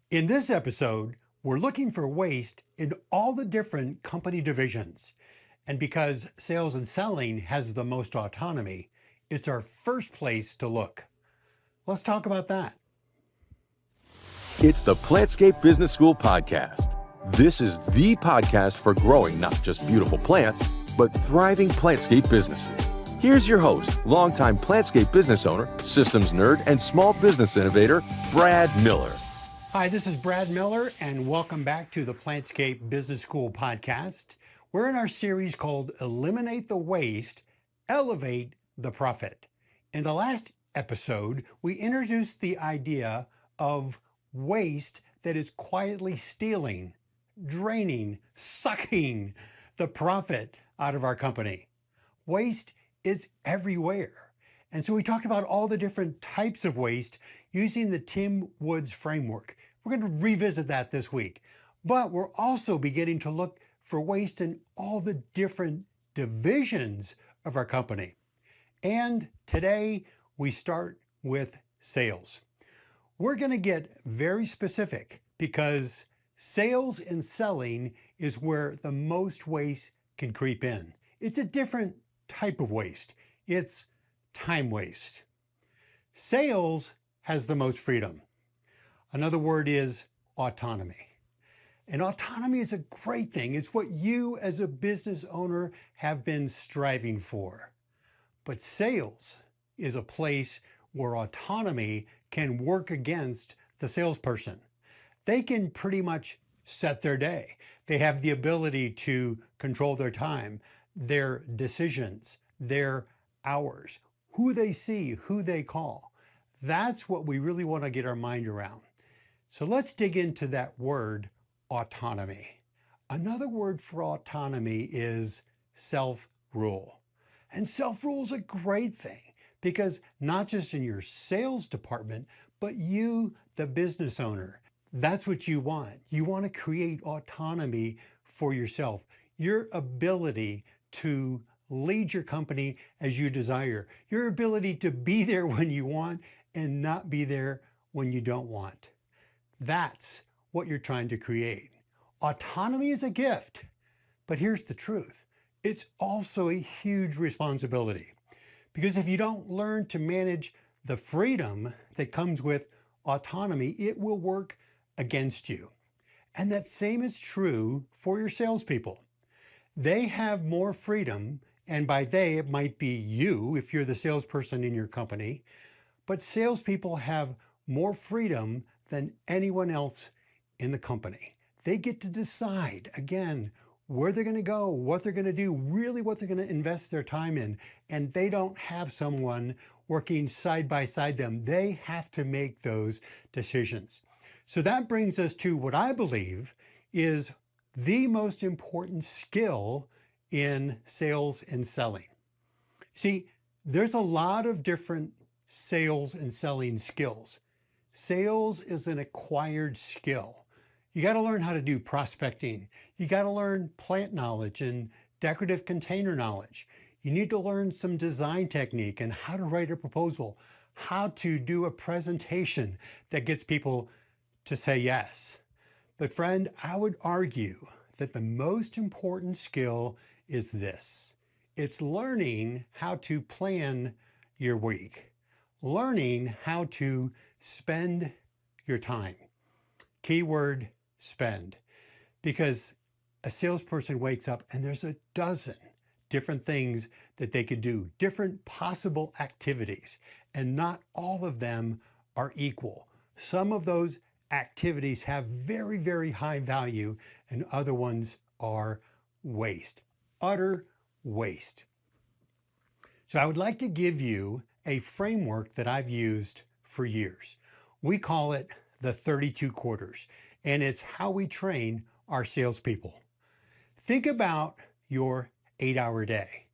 In this episode, we're looking for waste in all the different company divisions. And because sales and selling has the most autonomy, it's our first place to look. Let's talk about that. It's the Plantscape Business School podcast. This is the podcast for growing not just beautiful plants, but thriving plantscape businesses. Here's your host, longtime Plantscape business owner, systems nerd, and small business innovator, Brad Miller. Hi, this is Brad Miller, and welcome back to the Plantscape Business School podcast. We're in our series called Eliminate the Waste, Elevate the Profit. In the last episode, we introduced the idea of waste that is quietly stealing, draining, sucking the profit out of our company. Waste is everywhere. And so we talked about all the different types of waste using the Tim Woods framework. We're going to revisit that this week. But we're also beginning to look for waste in all the different divisions of our company. And today we start with sales. We're going to get very specific because sales and selling is where the most waste can creep in. It's a different type of waste. It's time waste. Sales has the most freedom. Another word is autonomy. And autonomy is a great thing. It's what you as a business owner have been striving for. But sales is a place where autonomy can work against the salesperson. They can pretty much set their day. They have the ability to control their time, their decisions, their hours, who they see, who they call. That's what we really want to get our mind around. So let's dig into that word, autonomy. Another word for autonomy is self-rule. And self-rule is a great thing because not just in your sales department, but you, the business owner, that's what you want. You want to create autonomy for yourself, your ability to lead your company as you desire, your ability to be there when you want and not be there when you don't want. That's what you're trying to create. Autonomy is a gift, but here's the truth. It's also a huge responsibility because if you don't learn to manage the freedom that comes with autonomy, it will work against you. And that same is true for your salespeople. They have more freedom, and by they, it might be you if you're the salesperson in your company, but salespeople have more freedom than anyone else in the company. They get to decide, again, where they're going to go, what they're going to do, really what they're going to invest their time in. And they don't have someone working side by side them. They have to make those decisions. So that brings us to what I believe is the most important skill in sales and selling. See, there's a lot of different sales and selling skills. Sales is an acquired skill. You got to learn how to do prospecting. You got to learn plant knowledge and decorative container knowledge. You need to learn some design technique and how to write a proposal, how to do a presentation that gets people to say yes. But friend, I would argue that the most important skill is this. It's learning how to plan your week, learning how to spend your time. Keyword, spend. Because a salesperson wakes up and there's a dozen different things that they could do, different possible activities, and not all of them are equal. Some of those activities have very, very high value and other ones are waste, utter waste. So I would like to give you a framework that I've used for years. We call it the 32 quarters, and it's how we train our salespeople. Think about your 8-hour day.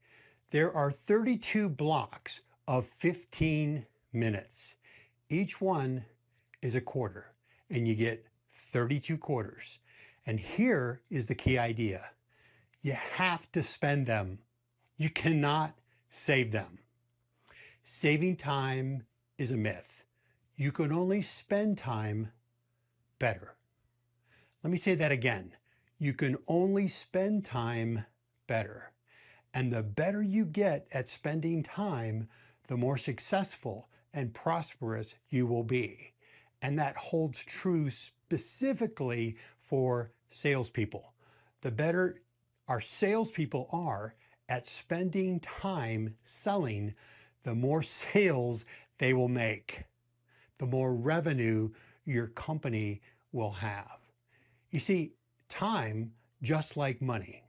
There are 32 blocks of 15 minutes. Each one is a quarter, and you get 32 quarters. And here is the key idea. You have to spend them. You cannot save them. Saving time is a myth. You can only spend time better. Let me say that again. You can only spend time better. And the better you get at spending time, the more successful and prosperous you will be. And that holds true specifically for salespeople. The better our salespeople are at spending time selling, the more sales they will make, the more revenue your company will have. You see, time, just like money,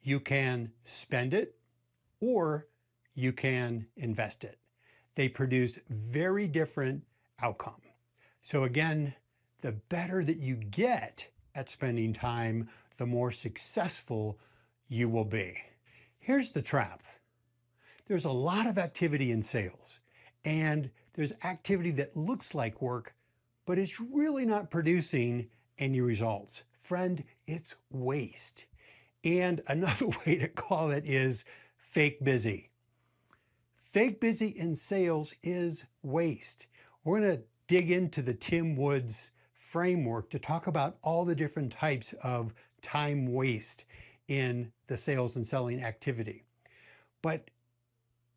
you can spend it or you can invest it. They produce very different outcomes. So again, the better that you get at spending time, the more successful you will be. Here's the trap. There's a lot of activity in sales, and there's activity that looks like work, but it's really not producing any results. Friend, it's waste. And another way to call it is fake busy. Fake busy in sales is waste. We're going to dig into the Tim Woods framework to talk about all the different types of time waste in the sales and selling activity. But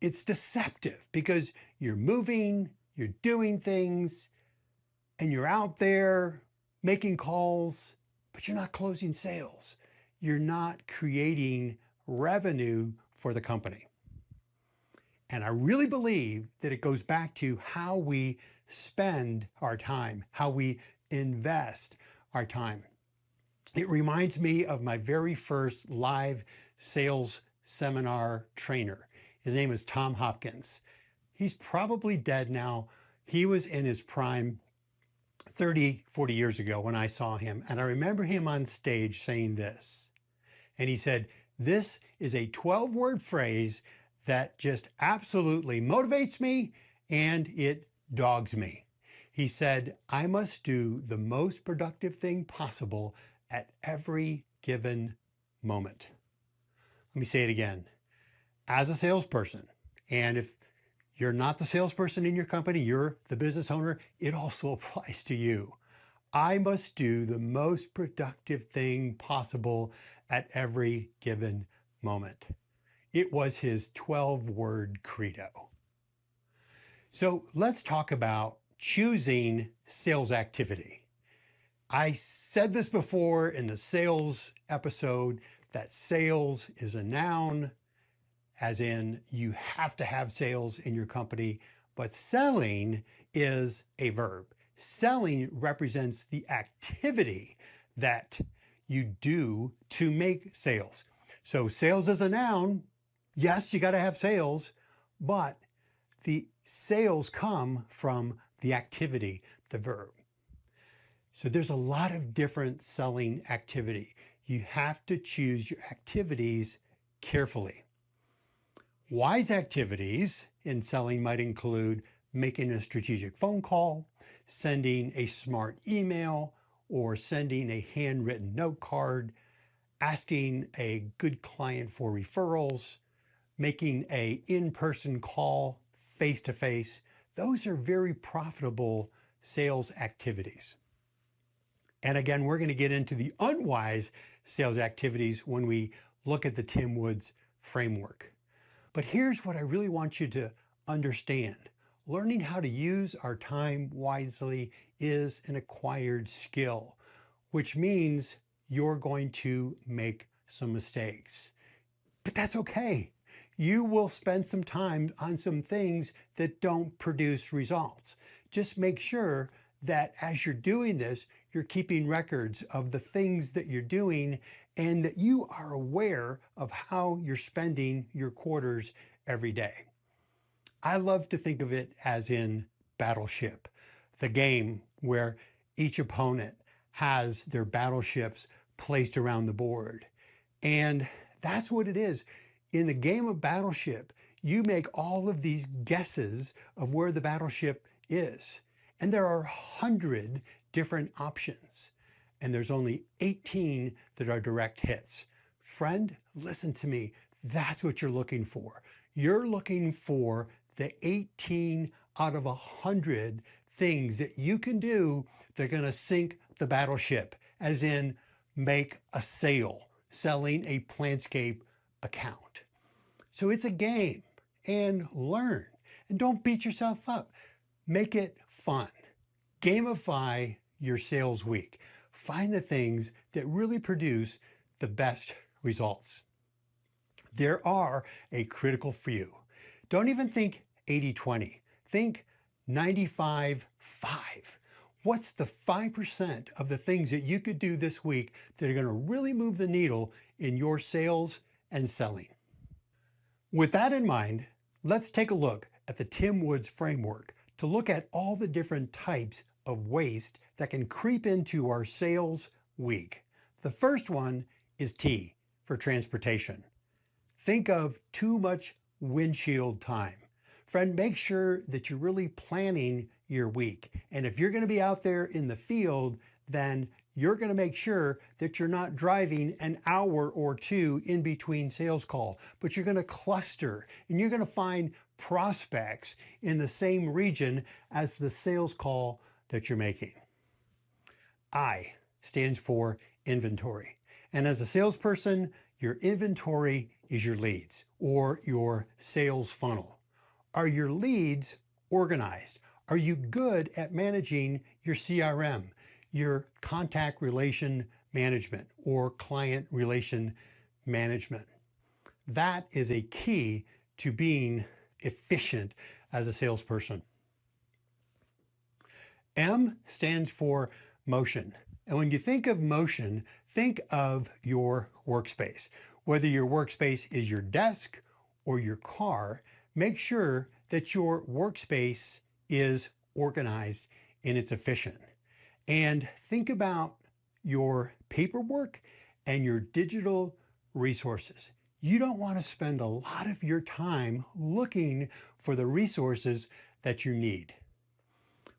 it's deceptive because you're moving, you're doing things, and you're out there making calls, but you're not closing sales. You're not creating revenue for the company. And I really believe that it goes back to how we spend our time, how we invest our time. It reminds me of my very first live sales seminar trainer. His name is Tom Hopkins. He's probably dead now. He was in his prime 30, 40 years ago when I saw him. And I remember him on stage saying this. And he said, "This is a 12-word phrase that just absolutely motivates me and it dogs me." He said, "I must do the most productive thing possible at every given moment." Let me say it again. As a salesperson, and if you're not the salesperson in your company, you're the business owner, it also applies to you. I must do the most productive thing possible at every given moment. It was his 12-word credo. So let's talk about choosing sales activity. I said this before in the sales episode that sales is a noun, as in you have to have sales in your company, but selling is a verb. Selling represents the activity that you do to make sales. So sales is a noun. Yes, you got to have sales, but the sales come from the activity, the verb. So there's a lot of different selling activity. You have to choose your activities carefully. Wise activities in selling might include making a strategic phone call, sending a smart email, or sending a handwritten note card, asking a good client for referrals, making an in-person call face-to-face. Those are very profitable sales activities. And again, we're going to get into the unwise sales activities when we look at the Tim Woods framework. But here's what I really want you to understand. Learning how to use our time wisely is an acquired skill, which means you're going to make some mistakes. But that's okay. You will spend some time on some things that don't produce results. Just make sure that as you're doing this, you're keeping records of the things that you're doing and that you are aware of how you're spending your quarters every day. I love to think of it as in Battleship, the game where each opponent has their battleships placed around the board. And that's what it is. In the game of Battleship, you make all of these guesses of where the battleship is. And there are 100 different options. And there's only 18 that are direct hits. Friend, listen to me. That's what you're looking for. You're looking for the 18 out of 100 things that you can do that are going to sink the battleship, as in make a sale, selling a Plantscape account. So it's a game, and learn. And don't beat yourself up. Make it fun. Gamify your sales week. Find the things that really produce the best results. There are a critical few. Don't even think 80-20. Think 95-5. What's the 5% of the things that you could do this week that are going to really move the needle in your sales and selling? With that in mind, let's take a look at the Tim Woods framework to look at all the different types of waste that can creep into our sales week. The first one is T for transportation. Think of too much windshield time. Friend, make sure that you're really planning your week. And if you're going to be out there in the field, then you're going to make sure that you're not driving an hour or two in between sales call, but you're going to cluster and you're going to find prospects in the same region as the sales call that you're making. I stands for inventory. And as a salesperson, your inventory is your leads or your sales funnel. Are your leads organized? Are you good at managing your CRM, your contact relation management or client relation management? That is a key to being efficient as a salesperson. M stands for motion. And when you think of motion, think of your workspace. Whether your workspace is your desk or your car, make sure that your workspace is organized and it's efficient. And think about your paperwork and your digital resources. You don't want to spend a lot of your time looking for the resources that you need.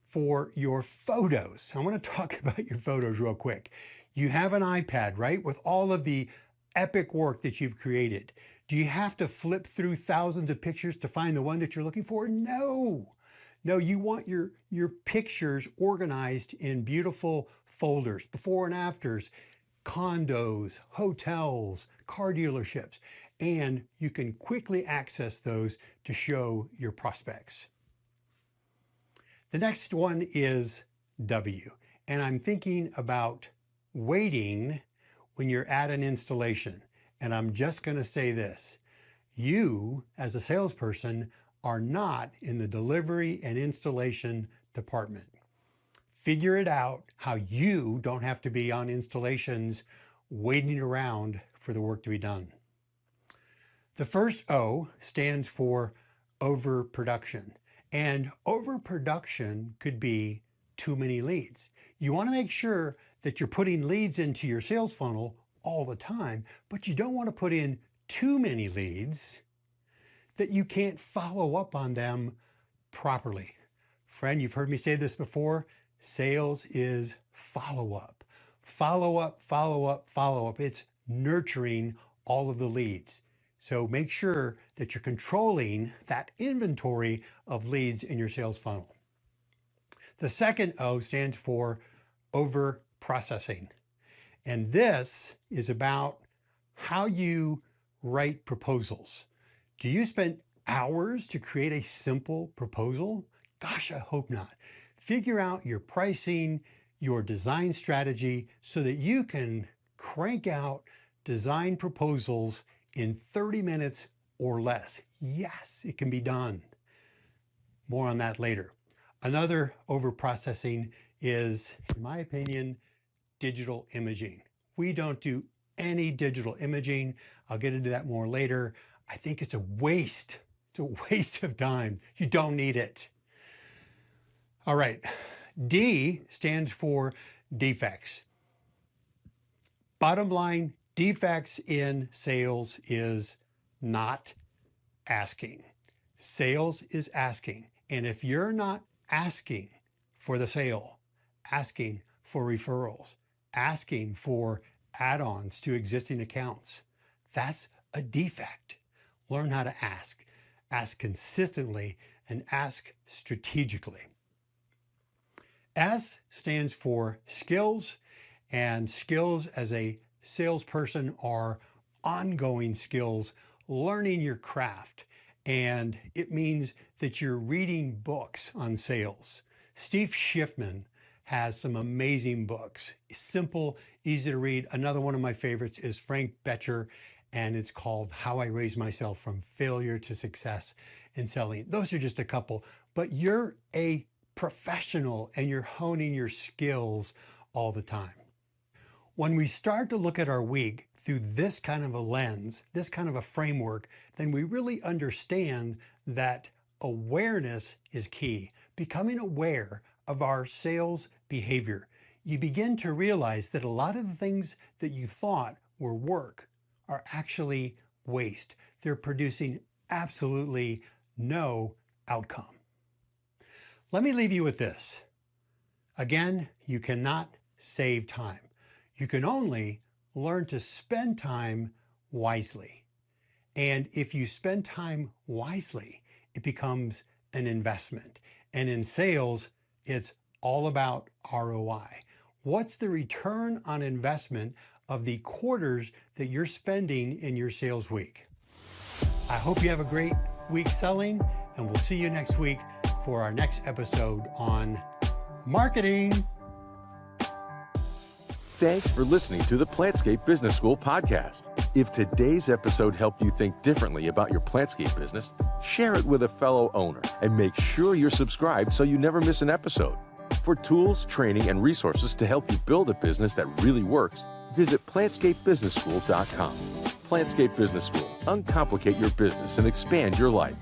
For your photos, I want to talk about your photos real quick. You have an iPad, right, with all of the epic work that you've created. Do you have to flip through thousands of pictures to find the one that you're looking for? No. No, you want your pictures organized in beautiful folders, before and afters, condos, hotels, car dealerships, and you can quickly access those to show your prospects. The next one is W, and I'm thinking about waiting when you're at an installation. And I'm just going to say this. You, as a salesperson, are not in the delivery and installation department. Figure it out how you don't have to be on installations waiting around for the work to be done. The first O stands for overproduction. And overproduction could be too many leads. You want to make sure that you're putting leads into your sales funnel all the time, but you don't want to put in too many leads that you can't follow up on them properly. Friend, you've heard me say this before. Sales is follow-up. Follow-up, follow-up, follow-up. It's nurturing all of the leads. So make sure that you're controlling that inventory of leads in your sales funnel. The second O stands for over processing. And this is about how you write proposals. Do you spend hours to create a simple proposal? Gosh, I hope not. Figure out your pricing, your design strategy so that you can crank out design proposals in 30 minutes or less. Yes, it can be done. More on that later. Another overprocessing is, in my opinion, digital imaging. We don't do any digital imaging. I'll get into that more later. I think it's a waste. It's a waste of time. You don't need it. All right. D stands for defects. Bottom line, defects in sales is not asking. Sales is asking. And if you're not asking for the sale, asking for referrals, asking for add-ons to existing accounts, that's a defect. Learn how to ask. Ask consistently and ask strategically. S stands for skills, and skills as a salesperson are ongoing skills, learning your craft. And it means that you're reading books on sales. Steve Schiffman has some amazing books, simple, easy to read. Another one of my favorites is Frank Bettger, and it's called How I Raised Myself from Failure to Success in Selling. Those are just a couple, but you're a professional and you're honing your skills all the time. When we start to look at our week through this kind of a lens, this kind of a framework, then we really understand that awareness is key. Becoming aware of our sales behavior. You begin to realize that a lot of the things that you thought were work are actually waste. They're producing absolutely no outcome. Let me leave you with this. Again, you cannot save time. You can only learn to spend time wisely. And if you spend time wisely, it becomes an investment. And in sales, it's all about ROI. What's the return on investment of the quarters that you're spending in your sales week? I hope you have a great week selling, and we'll see you next week for our next episode on marketing. Thanks for listening to the Plantscape Business School podcast. If today's episode helped you think differently about your Plantscape business, share it with a fellow owner and make sure you're subscribed so you never miss an episode. For tools, training, and resources to help you build a business that really works, visit PlantscapeBusinessSchool.com. Plantscape Business School. Uncomplicate your business and expand your life.